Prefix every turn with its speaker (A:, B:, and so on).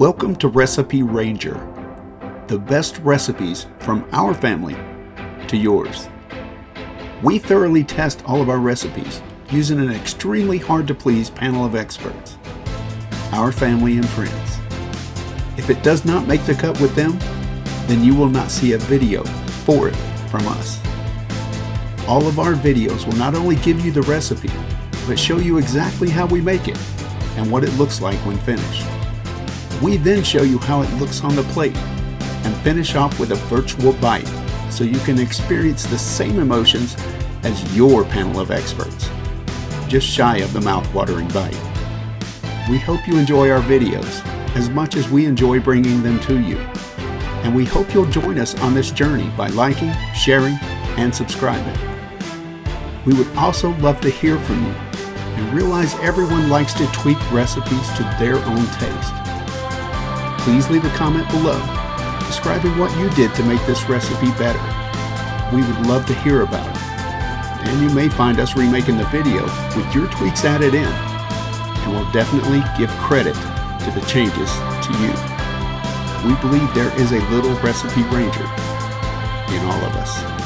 A: Welcome to Recipe Ranger, the best recipes from our family to yours. We thoroughly test all of our recipes using an extremely hard-to-please panel of experts, our family and friends. If it does not make the cut with them, then you will not see a video for it from us. All of our videos will not only give you the recipe, but show you exactly how we make it and what it looks like when finished. We then show you how it looks on the plate and finish off with a virtual bite so you can experience the same emotions as your panel of experts, just shy of the mouth-watering bite. We hope you enjoy our videos as much as we enjoy bringing them to you, and we hope you'll join us on this journey by liking, sharing, and subscribing. We would also love to hear from you and realize everyone likes to tweak recipes to their own taste. Please leave a comment below describing what you did to make this recipe better. We would love to hear about it. And you may find us remaking the video with your tweaks added in, and we'll definitely give credit to the changes to you. We believe there is a little Recipe Ranger in all of us.